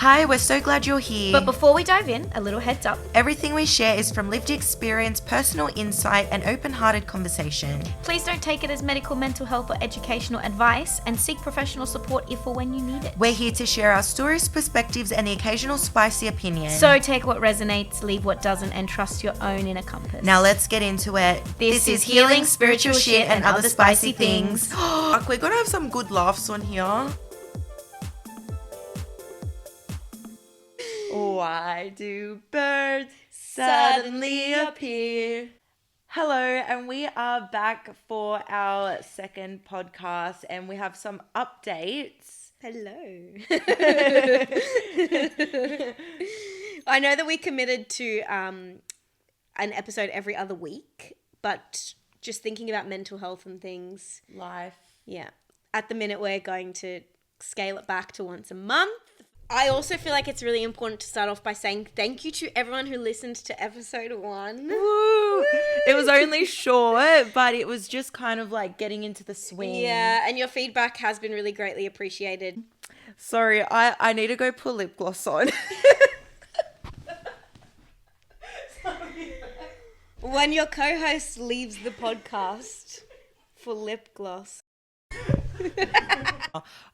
Hi, we're so glad you're here. But before we dive in, a little heads up. Everything we share is from lived experience, personal insight, and open-hearted conversation. Please don't take it as medical, mental health, or educational advice, and seek professional support if or when you need it. We're here to share our stories, perspectives, and the occasional spicy opinion. So take what resonates, leave what doesn't, and trust your own inner compass. Now let's get into it. This is healing, spiritual shit, and other spicy things. Fuck, we're gonna have some good laughs on here. Why do birds suddenly appear? Hello, and we are back for our second podcast, and we have some updates. Hello. I know that we committed to an episode every other week, but just thinking about mental health and things. Life. Yeah. At the minute, we're going to scale it back to once a month. I also feel like it's really important to start off by saying thank you to everyone who listened to episode 1. Woo! It was only short, but it was just kind of like getting into the swing. Yeah, and your feedback has been really greatly appreciated. Sorry, I need to go put lip gloss on. When your co-host leaves the podcast for lip gloss.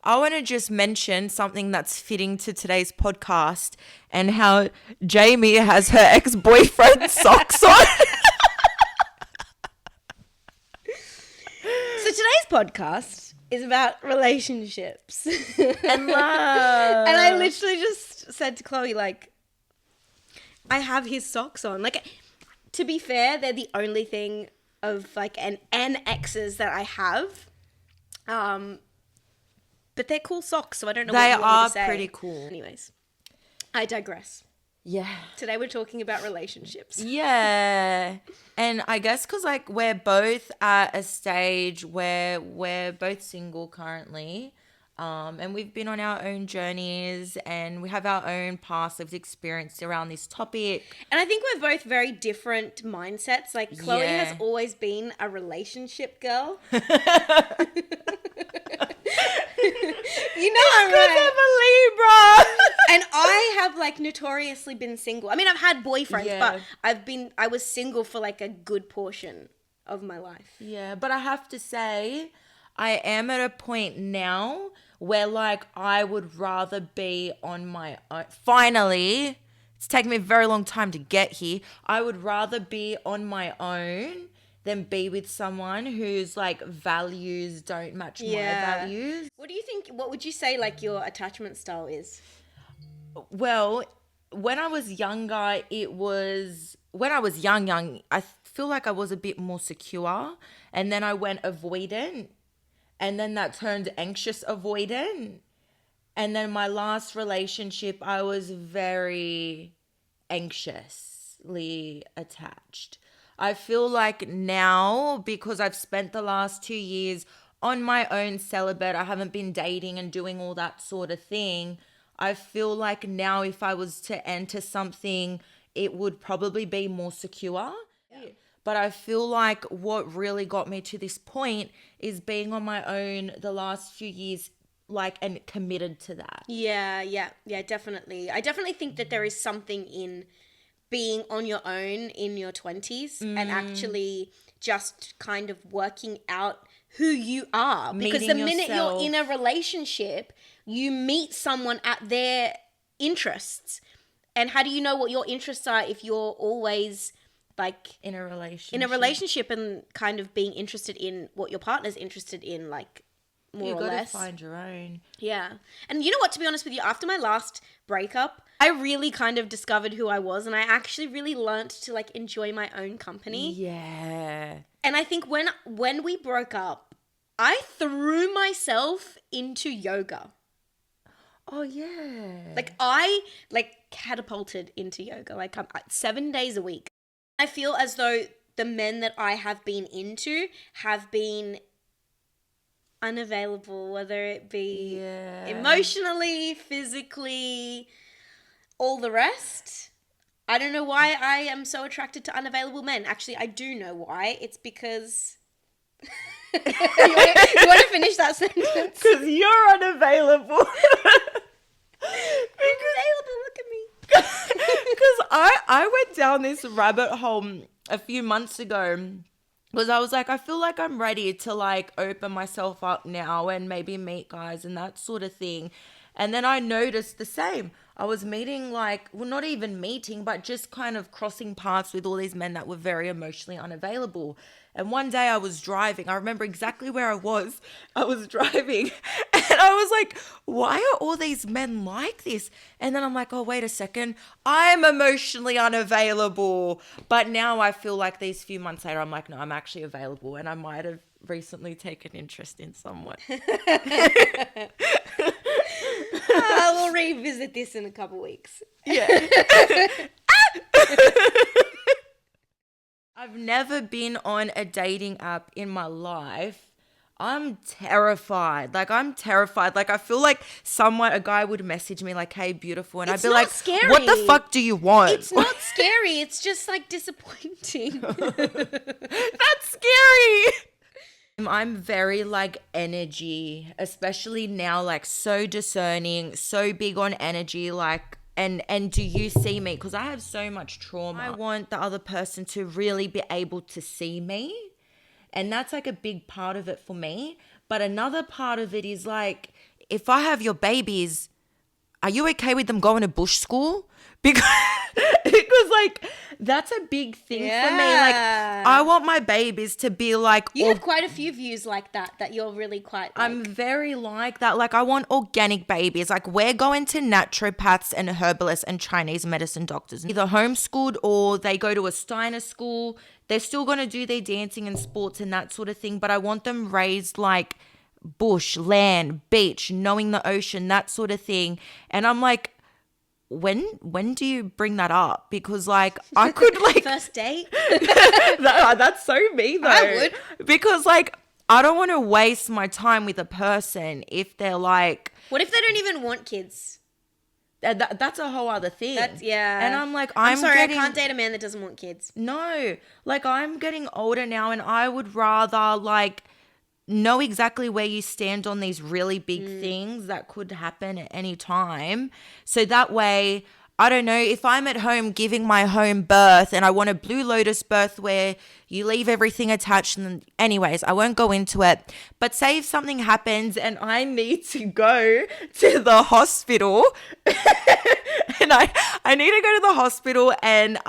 I want to just mention something that's fitting to today's podcast and how Jamie has her ex-boyfriend's socks on. So today's podcast is about relationships. And love. And I literally just said to Chloe, like, I have his socks on. Like, to be fair, they're the only thing of, like, an exes that I have. But they're cool socks, so I don't know what you want me to say. They are pretty cool. Anyways, I digress. Yeah. Today we're talking about relationships. Yeah. And I guess because, like, we're both at a stage where we're both single currently. And we've been on our own journeys and we have our own past lived experience around this topic. And I think we're both very different mindsets. Like, Chloe has always been a relationship girl. You know, I'm right. And I have, like, notoriously been single. I mean, I've had boyfriends, but I was single for, like, a good portion of my life. Yeah, but I have to say, I am at a point now where, like, I would rather be on my own. Finally, it's taken me a very long time to get here. I would rather be on my own than be with someone whose, like, values don't match my values. What do you think, what would you say, like, your attachment style is? Well, when I was younger, when I was young, I feel like I was a bit more secure. And then I went avoidant. And then that turned anxious avoidant. And then my last relationship, I was very anxiously attached. I feel like now, because I've spent the last 2 years on my own celibate, I haven't been dating and doing all that sort of thing. I feel like now if I was to enter something, it would probably be more secure. Yeah. But I feel like what really got me to this point is being on my own the last few years, like, and committed to that. Yeah, definitely. I definitely think that there is something in being on your own in your 20s and actually just kind of working out who you are. Because the minute you're in a relationship, you meet someone at their interests. And how do you know what your interests are if you're always, like, in a relationship and kind of being interested in what your partner's interested in, like, more or less. You gotta find your own. Yeah. And you know what, to be honest with you, after my last breakup, I really kind of discovered who I was, and I actually really learnt to, like, enjoy my own company. Yeah. And I think when we broke up, I threw myself into yoga. Oh, yeah. Like, I, like, catapulted into yoga, like, 7 days a week. I feel as though the men that I have been into have been unavailable, whether it be emotionally, physically, all the rest. I don't know why I am so attracted to unavailable men. Actually, I do know why. It's because... you want to finish that sentence? Because you're unavailable. Because I went down this rabbit hole a few months ago because I was like, I feel like I'm ready to like open myself up now and maybe meet guys and that sort of thing. And then I noticed the same. I was meeting like, well, not even meeting, but just kind of crossing paths with all these men that were very emotionally unavailable. And one day I was driving. I remember exactly where I was. I was driving and I was like, why are all these men like this? And then I'm like, oh, wait a second. I'm emotionally unavailable. But now I feel like these few months later, I'm like, no, I'm actually available. And I might have recently taken interest in someone. We'll revisit this in a couple weeks. Yeah. I've never been on a dating app in my life. I'm terrified. Like, I'm terrified. Like, I feel like a guy would message me like, hey, beautiful. And It's I'd be not like, scary. what the fuck do you want? It's not scary. It's just like disappointing. That's scary. I'm very like energy, especially now, like so discerning, so big on energy, like and do you see me? Because I have so much trauma. I want the other person to really be able to see me. And that's like a big part of it for me. But another part of it is like, if I have your babies, are you okay with them going to bush school? Because like that's a big thing for me. Like I want my babies to be like You have quite a few views like that you're really quite like. I'm very like that. Like I want organic babies. Like we're going to naturopaths and herbalists and Chinese medicine doctors. Either homeschooled or they go to a Steiner school. They're still going to do their dancing and sports and that sort of thing. But I want them raised like bush, land, beach, knowing the ocean, that sort of thing. And I'm like, when do you bring that up? Because like I could like First date? that's so me though. I would. Because like I don't want to waste my time with a person if they're like, What if they don't even want kids? that's a whole other thing. Yeah. And I'm like, I'm sorry, I can't date a man that doesn't want kids. No, like I'm getting older now and I would rather like know exactly where you stand on these really big things that could happen at any time. So that way, I don't know, if I'm at home giving my home birth and I want a Blue Lotus birth where you leave everything attached and then, anyways, I won't go into it. But say if something happens and I need to go to the hospital and I need to go to the hospital and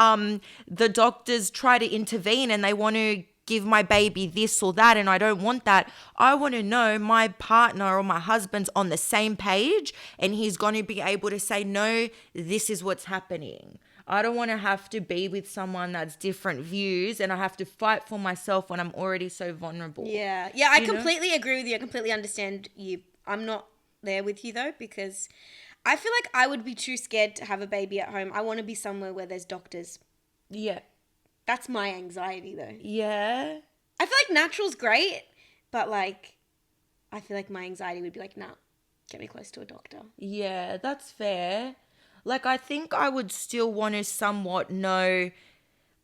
the doctors try to intervene and they want to give my baby this or that and I don't want that. I want to know my partner or my husband's on the same page and he's going to be able to say, no, this is what's happening. I don't want to have to be with someone that's different views and I have to fight for myself when I'm already so vulnerable. Yeah. Yeah, I completely agree with you. I completely understand you. I'm not there with you though because I feel like I would be too scared to have a baby at home. I want to be somewhere where there's doctors. Yeah. That's my anxiety though. Yeah. I feel like natural's great, but like I feel like my anxiety would be like, nah, get me close to a doctor. Yeah, that's fair. Like, I think I would still want to somewhat know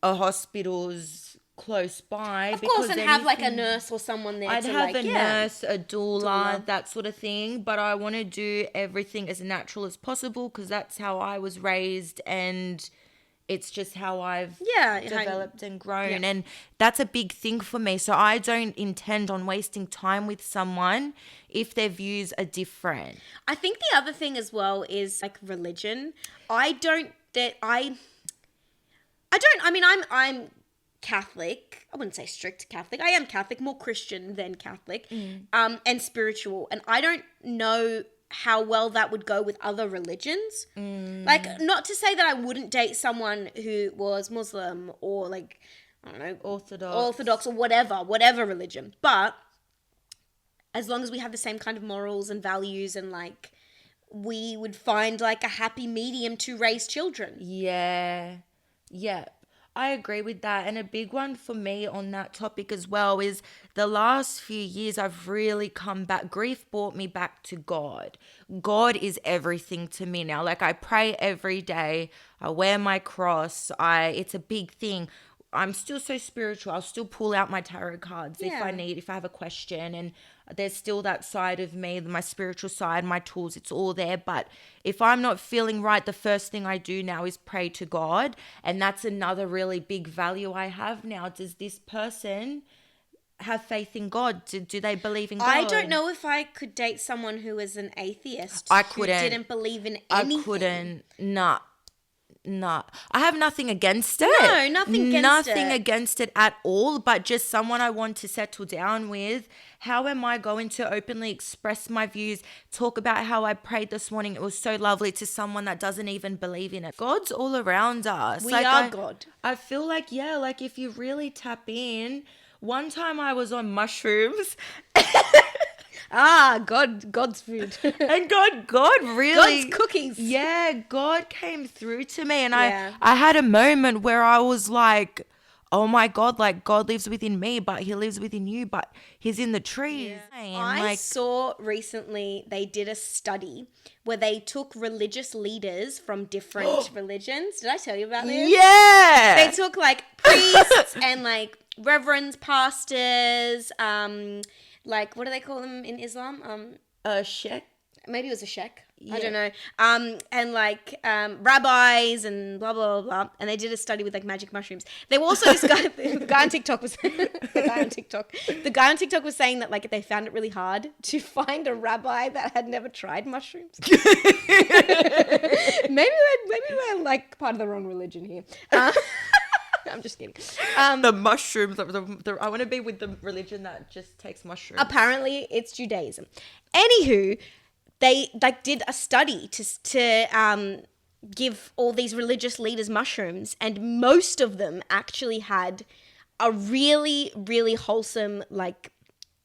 a hospital's close by. Of course, and have like a nurse or someone there. I'd to have like, a nurse, a doula, Doula. that sort of thing. But I want to do everything as natural as possible because that's how I was raised and it's just how I've developed and grown. Yeah. And that's a big thing for me. So I don't intend on wasting time with someone if their views are different. I think the other thing as well is like religion. I mean, I'm Catholic. I wouldn't say strict Catholic. I am Catholic, more Christian than Catholic, and spiritual. And I don't know how well that would go with other religions. Like, not to say that I wouldn't date someone who was Muslim or like, I don't know, Orthodox or whatever religion. But as long as we have the same kind of morals and values and like, we would find like a happy medium to raise children. Yeah. Yeah. I agree with that. And a big one for me on that topic as well is the last few years I've really come back. Grief brought me back to God. God is everything to me now. Like I pray every day. I wear my cross. It's a big thing. I'm still so spiritual. I'll still pull out my tarot cards if I Yeah. need, if I have a question. And there's still that side of me, my spiritual side, my tools, it's all there. But if I'm not feeling right, the first thing I do now is pray to God. And that's another really big value I have now. Does this person have faith in God? Do they believe in God? I don't know if I could date someone who is an atheist. I who couldn't. didn't believe in anything. I couldn't. Nah. Nah. I have nothing against it. No, nothing against Nothing it. against it at all, but just someone I want to settle down with. How am I going to openly express my views, talk about how I prayed this morning? It was so lovely, to someone that doesn't even believe in it. God's all around us. We are God. I feel like, yeah, like if you really tap in. One time I was on mushrooms God's food. and God really. God's cookies. Yeah, God came through to me, and Yeah. I had a moment where I was like, oh my God, like God lives within me, but he lives within you, but he's in the trees. And I saw recently they did a study where they took religious leaders from different religions. Did I tell you about this? yeah. They took like priests and like reverends, pastors, like what do they call them in Islam? Sheikh. Maybe it was a sheikh. I Yeah. don't know. And like rabbis and blah blah blah blah. And they did a study with like magic mushrooms. They were also this guy. The guy on TikTok was the guy on TikTok was saying that like they found it really hard to find a rabbi that had never tried mushrooms. maybe we're like part of the wrong religion here. I'm just kidding. The mushrooms. I want to be with the religion that just takes mushrooms. Apparently, it's Judaism. Anywho, they like did a study to give all these religious leaders mushrooms, and most of them actually had a really, really wholesome, like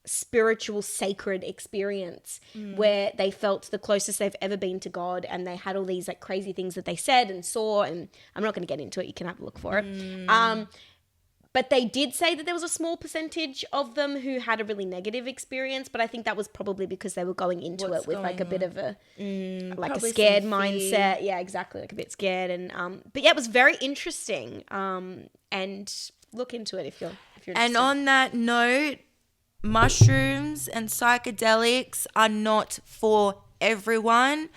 spiritual, sacred experience where they felt the closest they've ever been to God, and they had all these like crazy things that they said and saw, and I'm not going to get into it. You can have a look for it. But they did say that there was a small percentage of them who had a really negative experience, but I think that was probably because they were going into What's it with like a going bit of a like a probably scared some fear. mindset. Yeah, exactly, like a bit scared. And but yeah, it was very interesting. And look into it if you're interested. And on that note, mushrooms and psychedelics are not for everyone.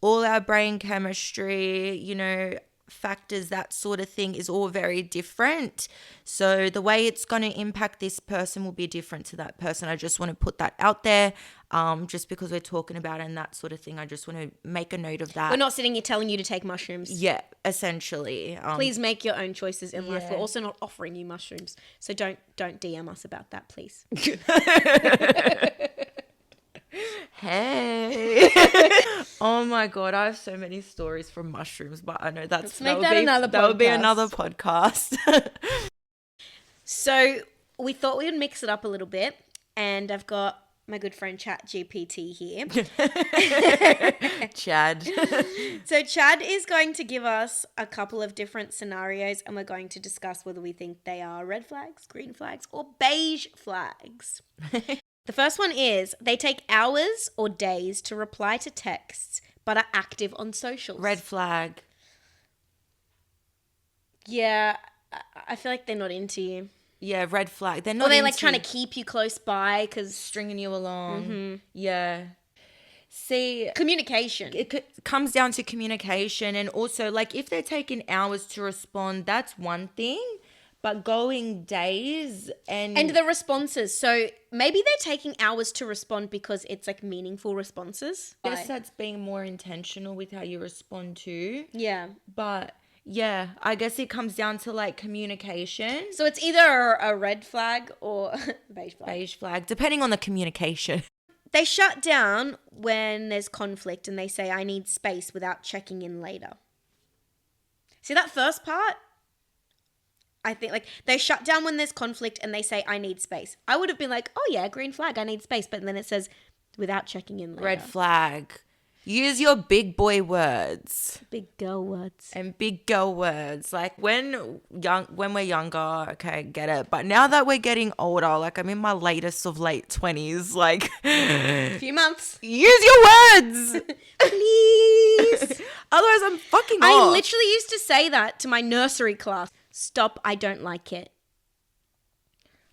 All our brain chemistry, factors, that sort of thing is all very different. So the way it's going to impact this person will be different to that person. I just want to put that out there. Just because we're talking about it and that sort of thing, I just want to make a note of that. we're not sitting here telling you to take mushrooms. Yeah, essentially. Please make your own choices in life. Yeah. We're also not offering you mushrooms, so don't DM us about that, please. Hey. Oh my God, I have so many stories from mushrooms, but I know Let's make that another that would be podcast. another podcast. So we thought we would mix it up a little bit, and I've got my good friend Chat GPT here. Chad. So Chad is going to give us a couple of different scenarios, and we're going to discuss whether we think they are red flags, green flags, or beige flags. The first one is they take hours or days to reply to texts, but are active on socials. Red flag. Yeah, I feel like they're not into you. Yeah, red flag. They're not Or they're like into trying to keep you close by because stringing you along. Yeah. See, communication. it comes down to communication, and also like if they're taking hours to respond, that's one thing. But going days and The responses. So maybe they're taking hours to respond because it's like meaningful responses. I guess that's being more intentional with how you respond to. Yeah. But yeah, I guess it comes down to like communication. So it's either a red flag or beige flag. Beige flag, depending on the communication. They shut down when there's conflict and they say, I need space without checking in later. See that first part? I think like they shut down when there's conflict and they say, I need space. I would have been like, oh yeah, green flag, I need space. But then it says, without checking in later. Red flag. Use your big boy words Big girl words. and big girl words. Like when we're younger, okay, get it. But now that we're getting older, like I'm in my latest of late 20s, like A few months. use your words. Please. Otherwise I'm fucking I off. literally used to say that to my nursery class. stop, I don't like it.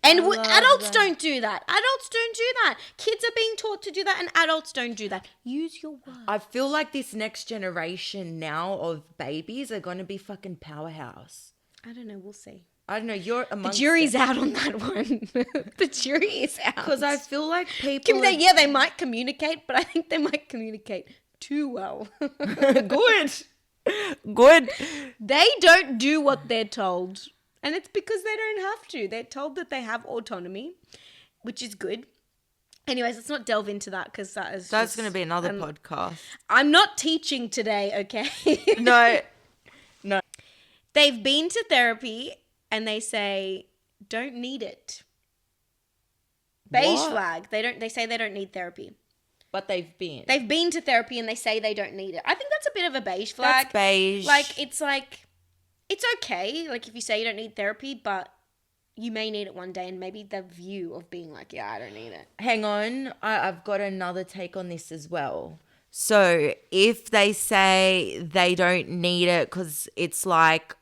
And adults don't do that. Adults don't do that. Kids are being taught to do that and adults don't do that. Use your words. I feel like this next generation now of babies are going to be fucking powerhouse. I don't know. We'll see. I don't know. You're The amongst jury's out on that one. The jury is out. Because I feel like people... They might communicate, but I think they might communicate too well. Good. Good. They don't do what they're told. And it's because they don't have to. They're told that they have autonomy, which is good. Anyways, let's not delve into that because that's going to be another podcast. I'm not teaching today, okay? No. They've been to therapy and they say, don't need it. Beige flag. They say they don't need therapy. But they've been. They've been to therapy and they say they don't need it. I think that's a bit of a beige flag. That's beige. It's okay, like, if you say you don't need therapy, but you may need it one day, and maybe the view of being like, yeah, I don't need it. Hang on. I've got another take on this as well. So if they say they don't need it because it's like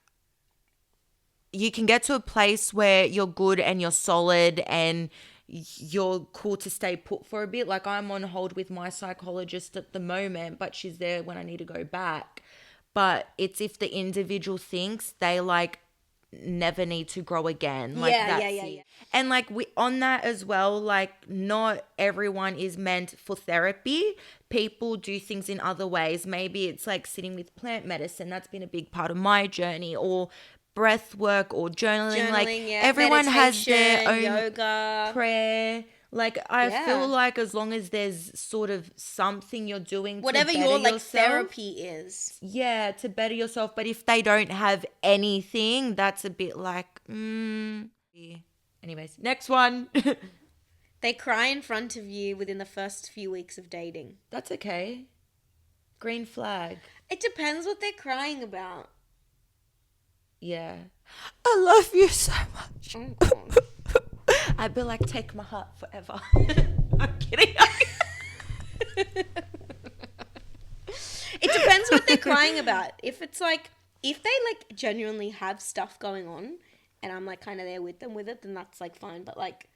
you can get to a place where you're good and you're solid and you're cool to stay put for a bit. Like, I'm on hold with my psychologist at the moment, but she's there when I need to go back. But it's if the individual thinks they like never need to grow again. Like, that's it. And like, we on that as well, like, not everyone is meant for therapy. People do things in other ways. Maybe it's like sitting with plant medicine. That's been a big part of my journey, or breath work or journaling. Like, everyone has their own yoga, prayer. Like, I feel like as long as there's sort of something you're doing whatever to better your like yourself, therapy is. Yeah, to better yourself. But if they don't have anything, that's a bit like, yeah. Anyways, next one. They cry in front of you within the first few weeks of dating. That's okay. Green flag. It depends what they're crying about. Yeah. I love you so much. Oh, God. I'd be like, take my heart forever. I'm kidding. It depends what they're crying about. If it's like, if they like genuinely have stuff going on and I'm like kind of there with them with it, then that's like fine. But like,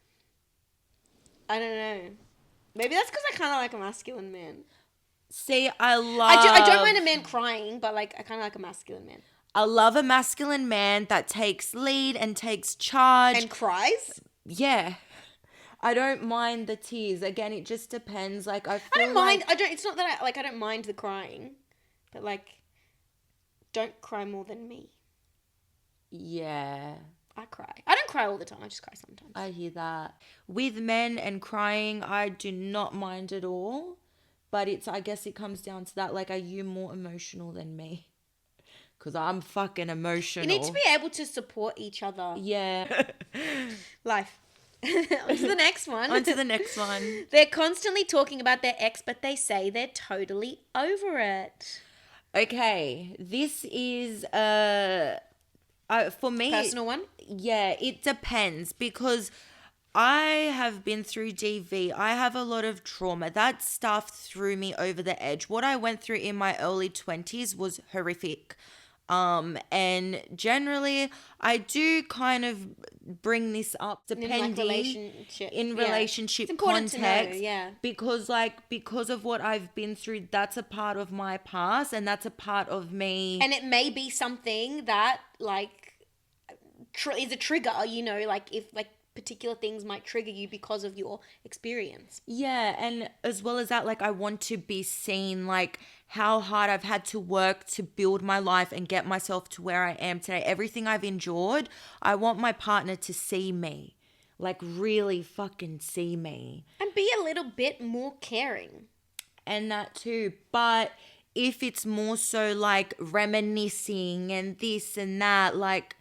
I don't know. Maybe that's because I kind of like a masculine man. See, I don't mind a man crying, but like I kind of like a masculine man. I love a masculine man that takes lead and takes charge. And cries? Yeah. I don't mind the tears. Again, it just depends. Like, I don't mind. It's not that I don't mind the crying, but like, don't cry more than me. Yeah. I cry. I don't cry all the time. I just cry sometimes. I hear that. With men and crying, I do not mind at all. But I guess it comes down to that. Like, are you more emotional than me? Because I'm fucking emotional. You need to be able to support each other. Yeah. Life. On to the next one. They're constantly talking about their ex, but they say they're totally over it. Okay. This is for me, personal one? Yeah, it depends because I have been through DV. I have a lot of trauma. That stuff threw me over the edge. What I went through in my early 20s was horrific. And generally I do kind of bring this up depending in relationship context, because of what I've been through, that's a part of my past and that's a part of me. And it may be something that like is a trigger, you know, like if like particular things might trigger you because of your experience. Yeah, and as well as that, like, I want to be seen, like how hard I've had to work to build my life and get myself to where I am today. Everything I've endured, I want my partner to see me, like really fucking see me. And be a little bit more caring. And that too, but if it's more so like reminiscing and this and that, like,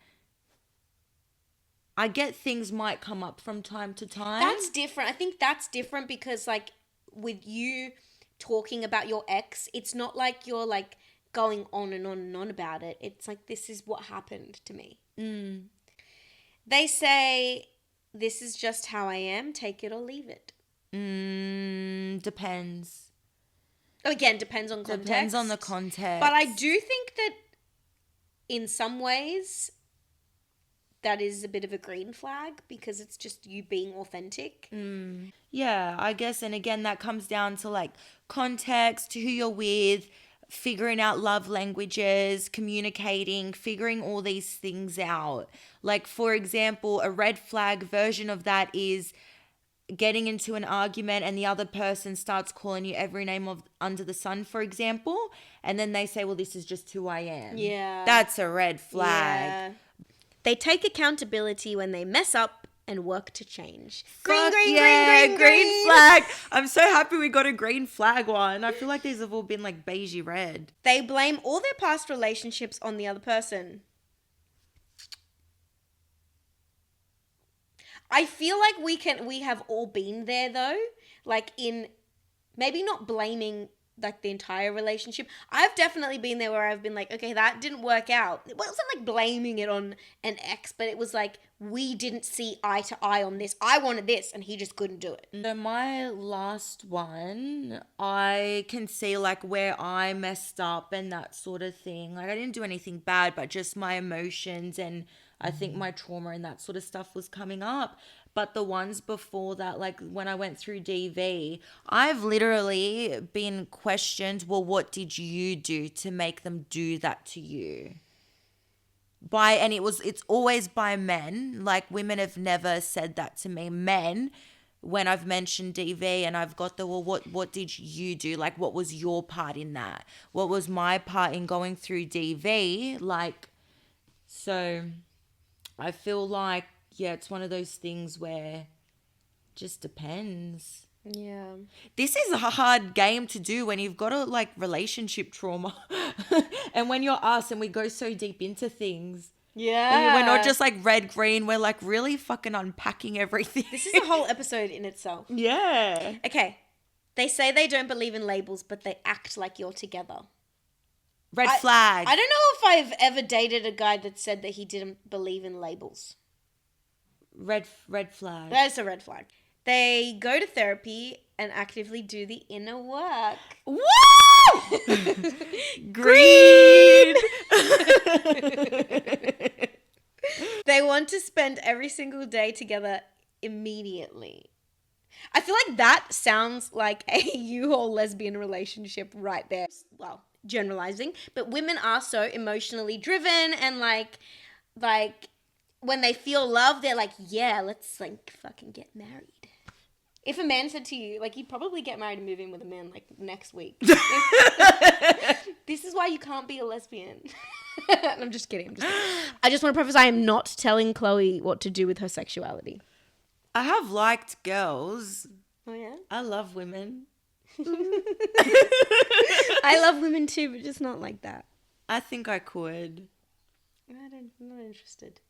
I get things might come up from time to time. That's different. I think that's different because like with you talking about your ex, it's not like you're like going on and on and on about it. It's like, this is what happened to me. They say, this is just how I am, take it or leave it. Depends. Again, depends on context. Depends on the context. But I do think that in some ways, that is a bit of a green flag because it's just you being authentic. Yeah, I guess. And again, that comes down to like context, who you're with, figuring out love languages, communicating, figuring all these things out. Like, for example, a red flag version of that is getting into an argument and the other person starts calling you every name of under the sun, for example, and then they say, well, this is just who I am. Yeah. That's a red flag. Yeah. They take accountability when they mess up and work to change. Fuck Green flag. I'm so happy we got a green flag one. I feel like these have all been like beigey red. They blame all their past relationships on the other person. I feel like we have all been there though, like in maybe not blaming like the entire relationship. I've definitely been there where I've been like, okay, that didn't work out. It wasn't like blaming it on an ex, but it was like we didn't see eye to eye on this. I wanted this and he just couldn't do it. So my last one, I can see like where I messed up and that sort of thing. Like I didn't do anything bad, but just my emotions and I think my trauma and that sort of stuff was coming up. But the ones before that, like when I went through DV, I've literally been questioned, well, what did you do to make them do that to you? And it's always by men. Like women have never said that to me. Men, when I've mentioned DV and I've got well, what did you do? Like, what was your part in that? What was my part in going through DV? Like, so I feel like, yeah, it's one of those things where just depends. Yeah. This is a hard game to do when you've got a like relationship trauma and when you're us and we go so deep into things. Yeah. We're not just like red, green. We're like really fucking unpacking everything. This is a whole episode in itself. Yeah. Okay. They say they don't believe in labels, but they act like you're together. Red flag. I don't know if I've ever dated a guy that said that he didn't believe in labels. Red flag. That is a red flag. They go to therapy and actively do the inner work. Woo! Green. They want to spend every single day together immediately. I feel like that sounds like a U-Haul lesbian relationship right there. Well, generalizing, but women are so emotionally driven and like when they feel love, they're like, yeah, let's like fucking get married. If a man said to you, like, you'd probably get married and move in with a man like next week. This is why you can't be a lesbian. I'm just kidding. I just want to preface, I am not telling Chloe what to do with her sexuality. I have liked girls. Oh yeah? I love women. I love women too, but just not like that. I think I could. I'm not interested.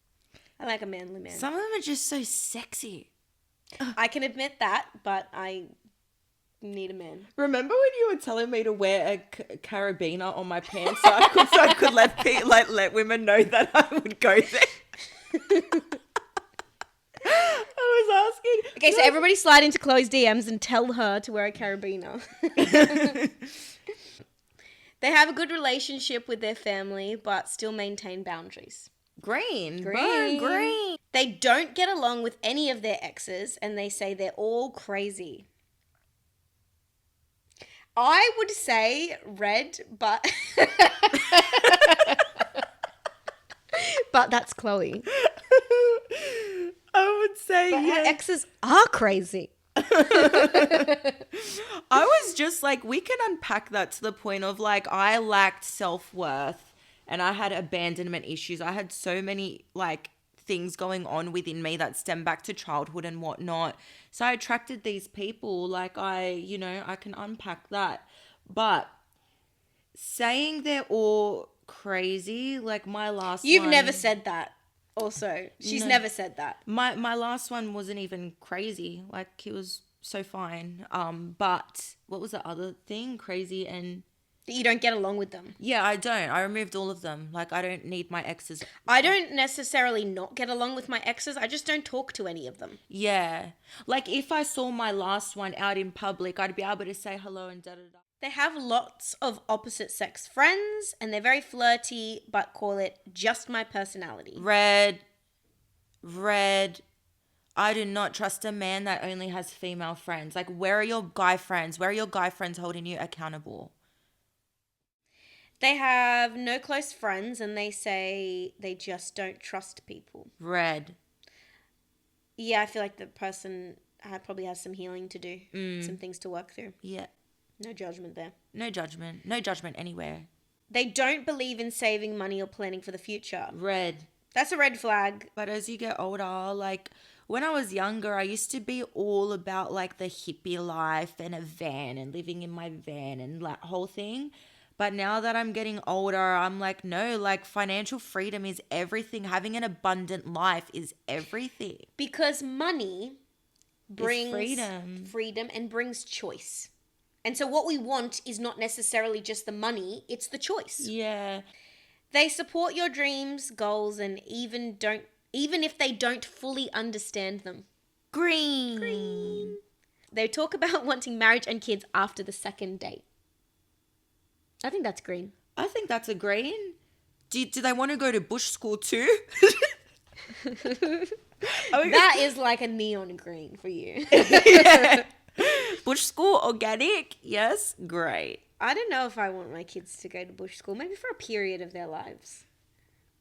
I like a manly man. Some of them are just so sexy. I can admit that, but I need a man. Remember when you were telling me to wear a carabiner on my pants so I could let women know that I would go there? I was asking. Okay, so everybody slide into Chloe's DMs and tell her to wear a carabiner. They have a good relationship with their family, but still maintain boundaries. Green. They don't get along with any of their exes, and they say they're all crazy. I would say red, but but that's Chloe. I would say But yeah. her exes are crazy. I was just like, we can unpack that to the point of like, I lacked self-worth and I had abandonment issues. I had so many like things going on within me that stem back to childhood and whatnot. So I attracted these people. Like I can unpack that. But saying they're all crazy, like my last You've one, never said that. Also, she's never said that. my last one wasn't even crazy. Like he was so fine. But what was the other thing? Crazy and That you don't get along with them. yeah, I don't. I removed all of them. Like I don't need my exes. I don't necessarily not get along with my exes. I just don't talk to any of them. Yeah. Like if I saw my last one out in public, I'd be able to say hello and da-da-da. They have lots of opposite sex friends and they're very flirty, but call it just my personality. Red. Red. I do not trust a man that only has female friends. Like, where are your guy friends? Where are your guy friends holding you accountable? They have no close friends and they say they just don't trust people. Red. Yeah, I feel like the person probably has some healing to do, some things to work through. Yeah. No judgment there. No judgment. No judgment anywhere. They don't believe in saving money or planning for the future. Red. That's a red flag. But as you get older, like when I was younger, I used to be all about like the hippie life and a van and living in my van and that whole thing. But now that I'm getting older, I'm like, no, like financial freedom is everything. Having an abundant life is everything. Because money brings freedom. And brings choice. And so what we want is not necessarily just the money, it's the choice. Yeah. They support your dreams, goals, and even if they don't fully understand them. Green. They talk about wanting marriage and kids after the second date. I think that's green. I think that's a green. Do they want to go to bush school too? That is like a neon green for you. Yeah. Bush school, organic, yes, great. I don't know if I want my kids to go to bush school, maybe for a period of their lives.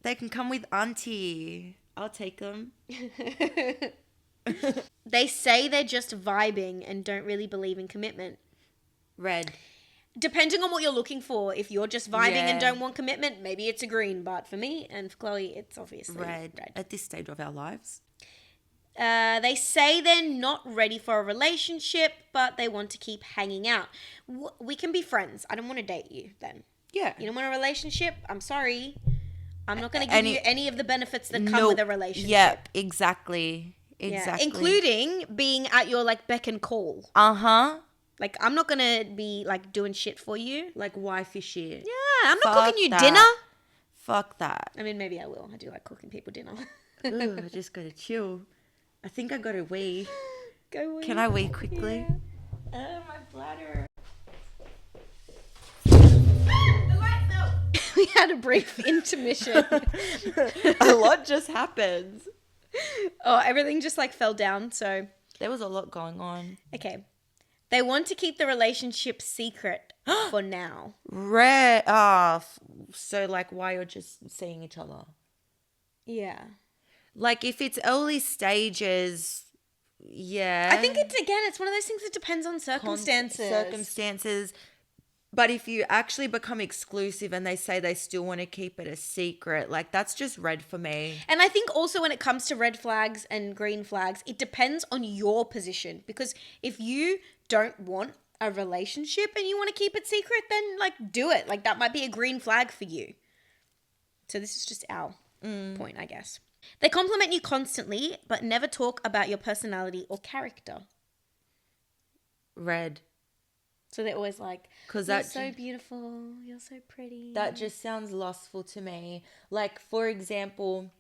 They can come with auntie. I'll take them. They say they're just vibing and don't really believe in commitment. Red. Depending on what you're looking for, if you're just vibing and Yeah. don't want commitment, maybe it's a green. But for me and for Chloe, it's obviously Red. At this stage of our lives. They say they're not ready for a relationship, but they want to keep hanging out. We can be friends. I don't want to date you then. Yeah. You don't want a relationship? I'm sorry. I'm not going to give you any of the benefits that come with a relationship. Yep, exactly. Yeah. Exactly. Including being at your like beck and call. Uh-huh. Like, I'm not going to be like doing shit for you. Like wifey shit. Yeah, I'm not Fuck cooking you that. dinner. Fuck that. I mean, maybe I will. I do like cooking people dinner. Ooh, I just gotta chill. I think I gotta wee. Go wee. Can I wee quickly? Yeah. My bladder. The light fell. We had a brief intermission. A lot just happens. Oh, everything just like fell down. So, There was a lot going on. okay. They want to keep the relationship secret for now. Red. So like why you're just seeing each other? Yeah. Like if it's early stages, yeah. I think it's one of those things that depends on circumstances. But if you actually become exclusive and they say they still want to keep it a secret, like that's just red for me. And I think also when it comes to red flags and green flags, it depends on your position. Because if you don't want a relationship and you want to keep it secret, then like do it. Like that might be a green flag for you. So this is just our point, I guess. They compliment you constantly, but never talk about your personality or character. Red. So they're always like, 'Cause you're that so beautiful, you're so pretty. That just sounds lustful to me. Like, for example,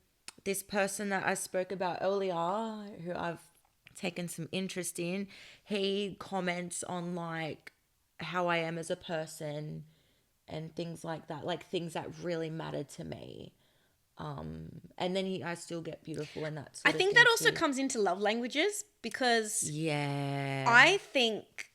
this person that I spoke about earlier, who I've taken some interest in, he comments on like how I am as a person and things like that, like things that really matter to me. And then I still get beautiful and that sort I of think thing that also too. comes into love languages because Yeah. I think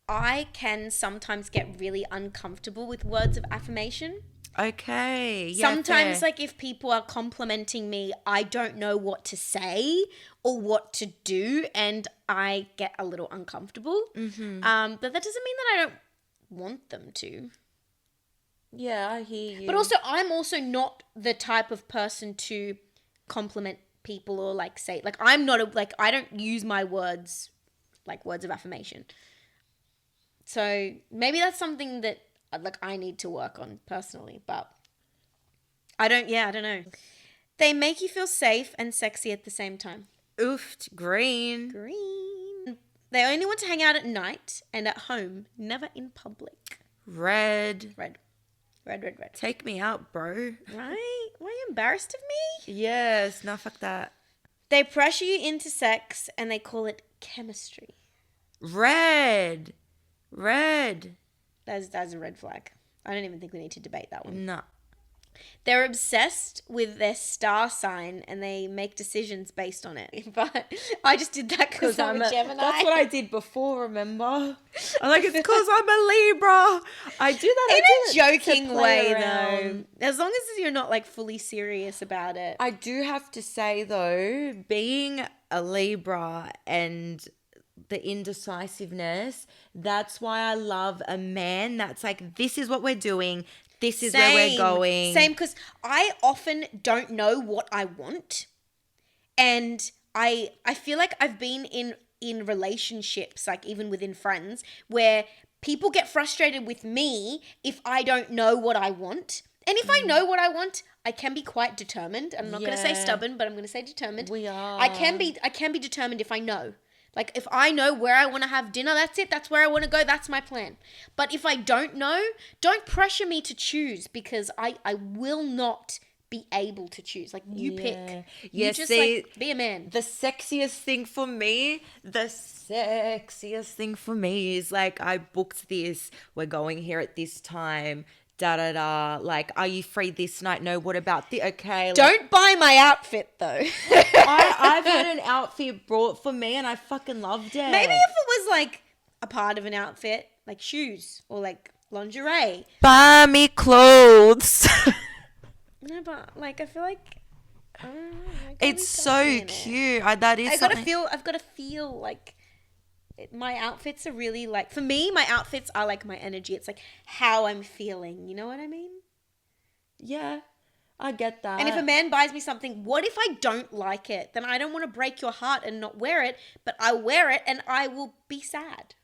I can sometimes get really uncomfortable with words of affirmation. Okay. Yeah, Sometimes, fair. like, if people are complimenting me, I don't know what to say or what to do, and I get a little uncomfortable. Mm-hmm. But that doesn't mean that I don't want them to. Yeah, I hear you. But also, I'm also not the type of person to compliment people or, like, say, like, I'm not, I don't use my words, like, words of affirmation. So maybe that's something that, like, I need to work on personally, but I don't know. They make you feel safe and sexy at the same time. Oofed. Green. Green. They only want to hang out at night and at home, never in public. Red. Red. Take me out, bro. Right? Were you embarrassed of me? Yes. No, fuck that. They pressure you into sex and they call it chemistry. Red. That's a red flag. I don't even think we need to debate that one. No. They're obsessed with their star sign and they make decisions based on it. But I just did that because I'm a Gemini. That's what I did before, remember? I'm like, it's because I'm a Libra. I do that. In I a do it to joking play way, around. though. As long as you're not like fully serious about it. I do have to say, though, being a Libra and the indecisiveness, that's why I love a man that's like, this is what we're doing. This is where we're going. Same, because I often don't know what I want. And I feel like I've been in relationships, like even within friends, where people get frustrated with me if I don't know what I want. And if I know what I want, I can be quite determined. I'm not going to say stubborn, but I'm going to say determined. We are. I can be determined if I know. Like, if I know where I want to have dinner, that's it. That's where I want to go. That's my plan. But if I don't know, don't pressure me to choose, because I will not be able to choose. Like, you pick. Yeah, You just, see, like, be a man. the sexiest thing for me is like, I booked this. We're going here at this time. Da da da. Like, are you free this night? No. What about the? Okay. Like, Don't buy my outfit, though. I've had an outfit brought for me and I fucking loved it. Maybe if it was, like, a part of an outfit, like shoes or, like, lingerie. buy me clothes. No, but, like, I feel like... I don't know, I gotta It's be so sexy in it. cute. That is I've something. got to feel like my outfits are really like, for me, my outfits are like my energy. It's like how I'm feeling. You know what I mean? Yeah, I get that. And if a man buys me something, what if I don't like it? Then I don't want to break your heart and not wear it, but I wear it and I will be sad.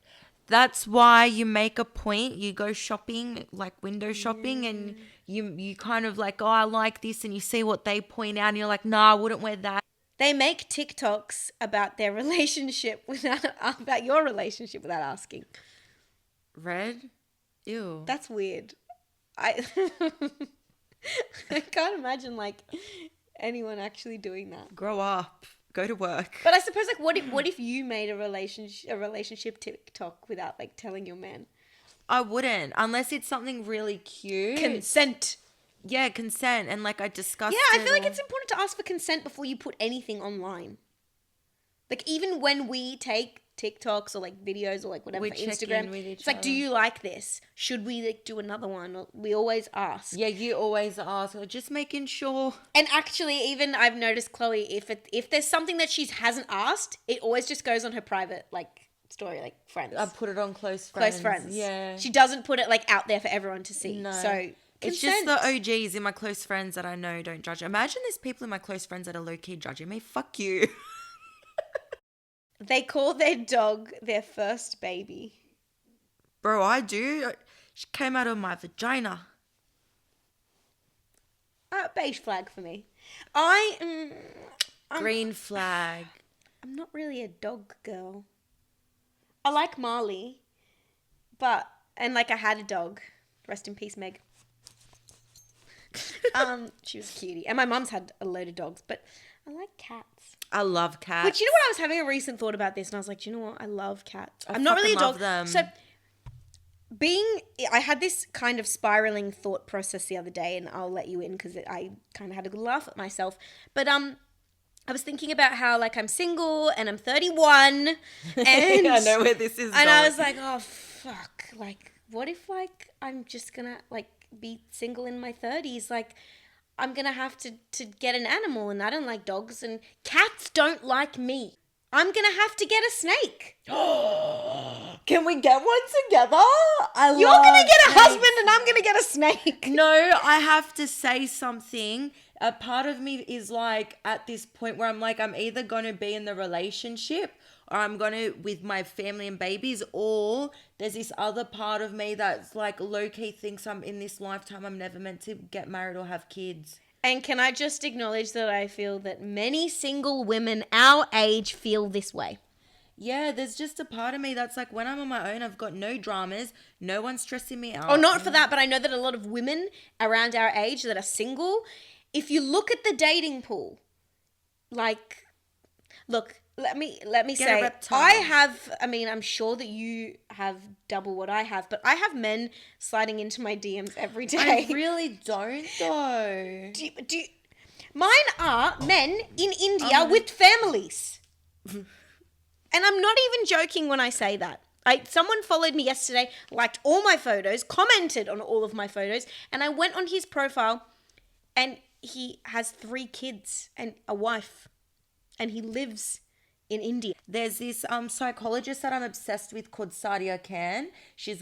That's why you make a point. You go shopping, like window shopping, and you kind of like, oh, I like this, and you see what they point out, and you're like, nah, I wouldn't wear that. They make TikToks about their relationship about your relationship without asking. Red? Ew. That's weird. I can't imagine like anyone actually doing that. Grow up. Go to work. But I suppose like what if you made a relationship TikTok without like telling your man? I wouldn't, unless it's something really cute. Consent. Yeah, consent, and like I discussed. Yeah, I feel like or- it's important to ask for consent before you put anything online. Like even when we take TikToks or like videos or like whatever We for check Instagram, in with each it's like, do other. you like this? Should we like do another one? Or we always ask. Yeah, you always ask. Just making sure. And actually, even I've noticed Chloe, if there's something that she hasn't asked, it always just goes on her private like story, like friends. I put it on close friends. Close friends. Yeah. She doesn't put it like out there for everyone to see. No. So It's just the OGs in my close friends that I know don't judge. Imagine there's people in my close friends that are low-key judging me. Fuck you. They call their dog their first baby. Bro, I do. She came out of my vagina. Beige flag for me. Green flag. I'm not really a dog girl. I like Marley, and like I had a dog. Rest in peace, Meg. She was a cutie, and my mum's had a load of dogs, but I like cats. I love cats. Which, you know what, I was having a recent thought about this, and I was like, do you know what? I love cats. I'm not really a fucking dog. love them. So I had this kind of spiraling thought process the other day, and I'll let you in because I kind of had a good laugh at myself. But I was thinking about how like I'm single and I'm 31, and I know where this is and going. I was like, oh fuck, like what if like I'm just gonna like be single in my 30s, like. I'm going to have to get an animal, and I don't like dogs, and cats don't like me. I'm going to have to get a snake. Can we get one together? You're going to get a husband, and I'm going to get a snake. No, I have to say something. A part of me is like at this point where I'm like, I'm either going to be in the relationship or I'm going to with my family and babies, or there's this other part of me that's like low-key thinks I'm in this lifetime I'm never meant to get married or have kids. And can I just acknowledge that I feel that many single women our age feel this way? Yeah, there's just a part of me that's like, when I'm on my own, I've got no dramas, no one's stressing me out. Oh, not for that, but I know that a lot of women around our age that are single, if you look at the dating pool, like, look, let me Get a say, reptile. I'm sure that you have double what I have, but I have men sliding into my DMs every day. I really don't though. Mine are men in India with families. And I'm not even joking when I say that. Someone followed me yesterday, liked all my photos, commented on all of my photos, and I went on his profile and he has 3 kids and a wife, and he lives in India. There's this psychologist that I'm obsessed with called Sadia Khan. She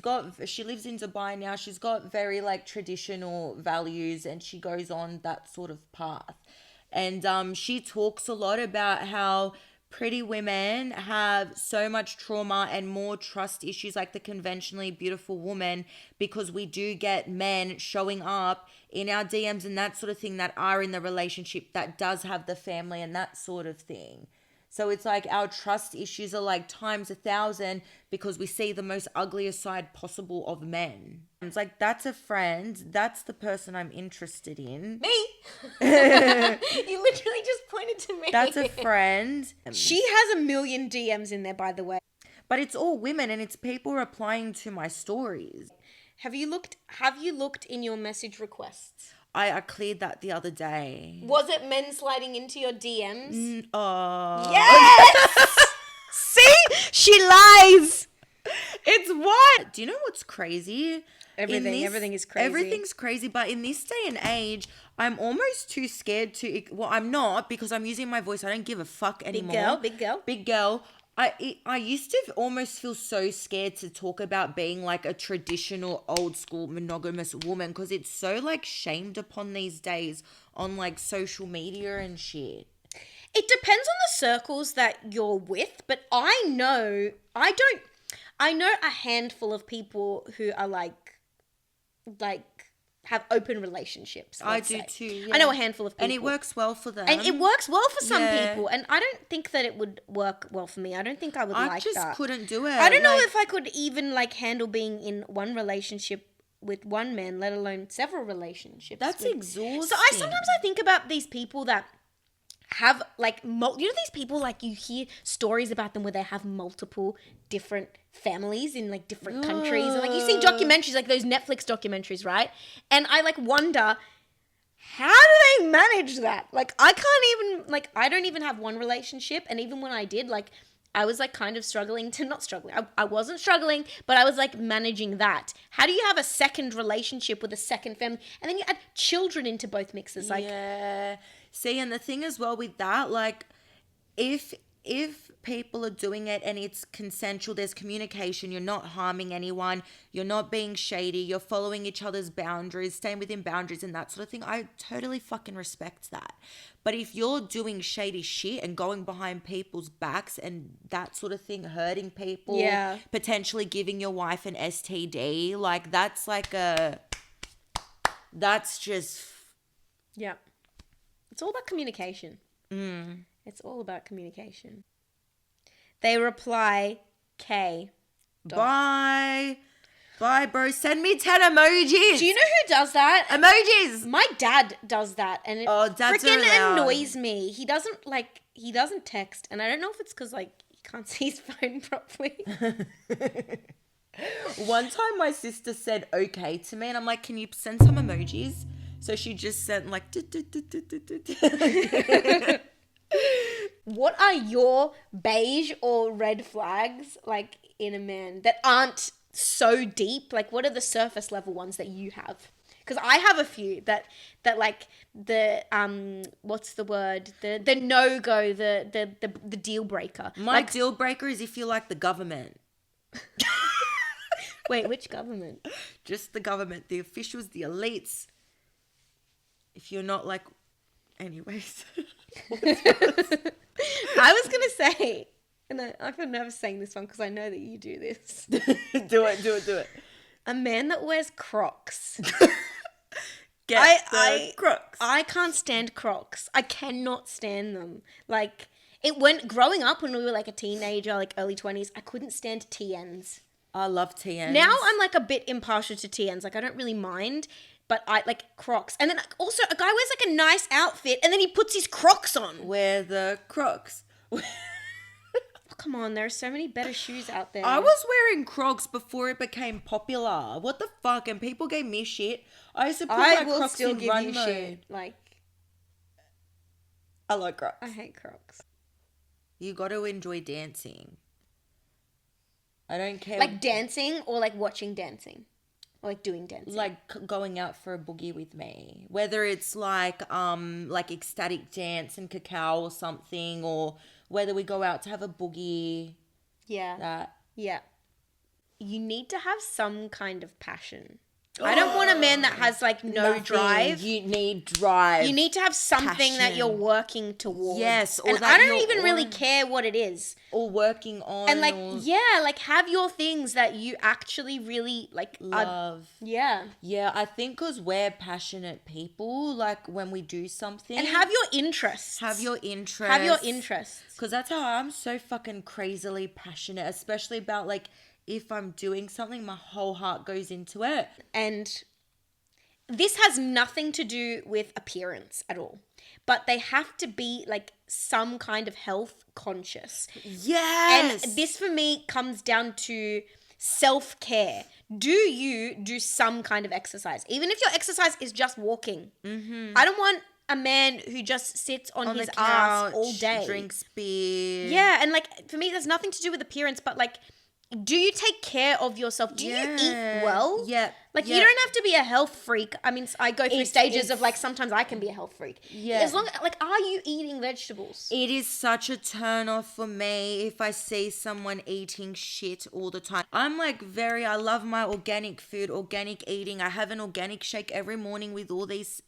lives in Dubai now. She's got very like traditional values, and she goes on that sort of path. And she talks a lot about how pretty women have so much trauma and more trust issues like the conventionally beautiful woman, because we do get men showing up in our DMs and that sort of thing that are in the relationship that does have the family and that sort of thing. So it's like our trust issues are like times 1,000 because we see the most ugliest side possible of men. It's like, that's a friend. That's the person I'm interested in. Me? You literally just pointed to me. That's a friend. She has a million DMs in there, by the way. But it's all women, and it's people replying to my stories. Have you looked in your message requests? I cleared that the other day. Was it men sliding into your DMs? Oh. Yes! See? She lies. It's what? Do you know what's crazy? Everything is crazy. Everything's crazy, but in this day and age, I'm almost too scared to... Well, I'm not, because I'm using my voice. I don't give a fuck anymore. Big girl. I used to almost feel so scared to talk about being like a traditional old school monogamous woman, because it's so like shamed upon these days on like social media and shit. It depends on the circles that you're with, but I know a handful of people who are like have open relationships. I do too. Yeah. I know a handful of people. And it works well for them. And it works well for some Yeah. people. And I don't think that it would work well for me. I don't think I would like that. I just couldn't do it. I don't know if I could even like handle being in one relationship with one man, let alone several relationships. That's exhausting. So sometimes I think about these people that have like these people, like you hear stories about them where they have multiple different families in like different countries, and like you see documentaries like those Netflix documentaries, right? And I like wonder, how do they manage that? Like I don't even have one relationship, and even when I did, like I was like kind of struggling to not struggling. I wasn't struggling, but I was like managing that. How do you have a second relationship with a second family, and then you add children into both mixes? Like, yeah. See, and the thing as well with that, like, if people are doing it and it's consensual, there's communication, you're not harming anyone, you're not being shady, you're following each other's boundaries, staying within boundaries and that sort of thing, I totally fucking respect that. But if you're doing shady shit and going behind people's backs and that sort of thing, hurting people, Yeah. potentially giving your wife an STD, like that's just... yeah. It's all about communication. It's all about communication. They reply, K. Bye, bro. Send me 10 emojis. Do you know who does that? Emojis. My dad does that, and it Dads are freaking allowed. annoys me. He doesn't text, and I don't know if it's because like he can't see his phone properly. One time my sister said okay to me, and I'm like, can you send some emojis? So she just sent like... What are your beige or red flags like in a man that aren't so deep? Like, what are the surface level ones that you have? Because I have a few that like the what's the word, the no go, the deal breaker. My deal breaker is if you like the government. Wait, which government? Just the government, the officials, the elites. If you're not like... Anyways. I was going to say, and I feel nervous saying this one because I know that you do this. Do it. A man that wears Crocs. Get the Crocs. I can't stand Crocs. I cannot stand them. Like, growing up when we were like a teenager, like early 20s, I couldn't stand TNs. I love TNs. Now I'm like a bit impartial to TNs. Like, I don't really mind. But I like Crocs. And then also a guy wears like a nice outfit and then he puts his Crocs on. Wear the Crocs. come on, there are so many better shoes out there. I was wearing Crocs before it became popular. What the fuck? And people gave me shit. I used to put I my will Crocs still in give run you mode. shit. Like, I like Crocs. I hate Crocs. You got to enjoy dancing. I don't care. Like dancing or like watching dancing? Or like doing dancing? Like going out for a boogie with me. Whether it's like ecstatic dance and cacao or something, or whether we go out to have a boogie. Yeah. That. Yeah. You need to have some kind of passion. I don't want a man that has like no Nothing. drive. You need drive. You need to have something that Passion. you're working towards. Yes, or and that I don't you're even really on. care what it is. Or working on. And like, or yeah, like have your things that you actually really like love. yeah. Yeah, I think because we're passionate people, like when we do something. And have your interests. Have your interests. Have your interests. Because that's how I'm so fucking crazily passionate, especially about like if I'm doing something, my whole heart goes into it. And this has nothing to do with appearance at all. But they have to be like some kind of health conscious. Yes. And this for me comes down to self-care. Do you do some kind of exercise? Even if your exercise is just walking. Mm-hmm. I don't want a man who just sits on his the couch, ass all day. drinks beer. Yeah, and like for me, there's nothing to do with appearance, but like, do you take care of yourself? Do you eat well? Yeah. Like, yeah. you don't have to be a health freak. I mean, I go through It's- stages of like, sometimes I can be a health freak. Yeah. As long as, like, are you eating vegetables? It is such a turn off for me if I see someone eating shit all the time. I'm like I love my organic food, organic eating. I have an organic shake every morning with all these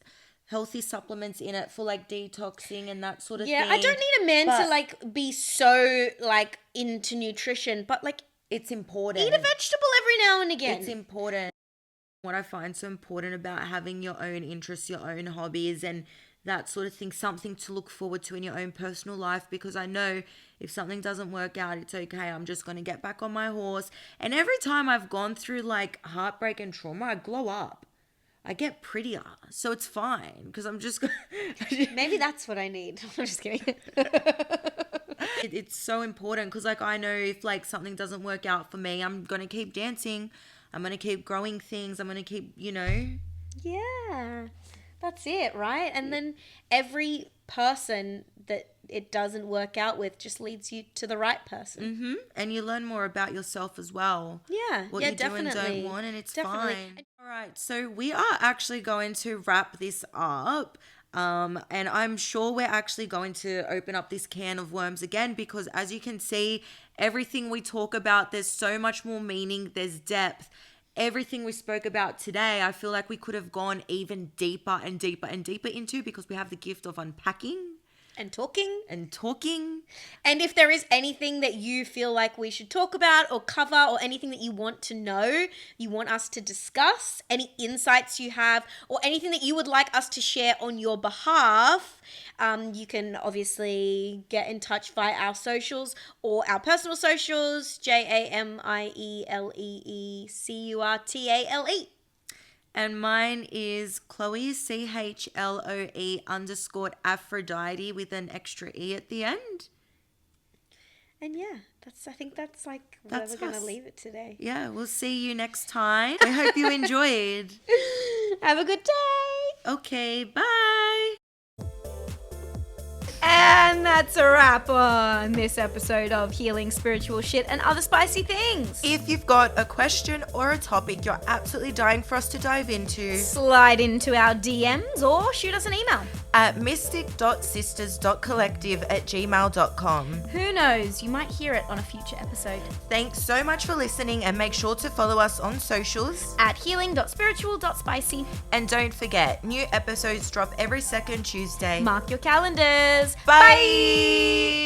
healthy supplements in it for like detoxing and that sort of thing. Yeah, I don't need a man to But like be so like into nutrition, but like it's important. eat a vegetable every now and again. It's important. What I find so important about having your own interests, your own hobbies, and that sort of thing, something to look forward to in your own personal life, because I know if something doesn't work out, it's okay. I'm just going to get back on my horse. And every time I've gone through like heartbreak and trauma, I glow up. I get prettier. So it's fine because I'm just Maybe that's what I need. I'm just kidding. It's so important because like I know if like something doesn't work out for me, I'm going to keep dancing. I'm going to keep growing things. I'm going to keep, Yeah, that's it, right? And then every person that it doesn't work out with just leads you to the right person. Mm-hmm. And you learn more about yourself as well. Yeah, What yeah, you definitely. do and don't want, and it's Definitely. fine. All right, so we are actually going to wrap this up. And I'm sure we're actually going to open up this can of worms again because as you can see, everything we talk about, there's so much more meaning, there's depth. Everything we spoke about today, I feel like we could have gone even deeper and deeper and deeper into because we have the gift of unpacking And talking. and talking. And if there is anything that you feel like we should talk about or cover or anything that you want to know, you want us to discuss, any insights you have or anything that you would like us to share on your behalf, you can obviously get in touch via our socials or our personal socials, JAMIELEECURTALE. And mine is Chloe, CHLOE_Aphrodite with an extra E at the end. And yeah, I think that's like where That's we're going to us. leave it today. Yeah, we'll see you next time. I hope you enjoyed. Have a good day. Okay, bye. And that's a wrap on this episode of Healing Spiritual Shit and Other Spicy Things. If you've got a question or a topic you're absolutely dying for us to dive into, Slide into our DMs or shoot us an email. at mystic.sisters.collective@gmail.com. Who knows, you might hear it on a future episode. Thanks so much for listening and make sure to follow us on socials. At healing.spiritual.spicy. And don't forget, new episodes drop every second Tuesday. Mark your calendars. Bye.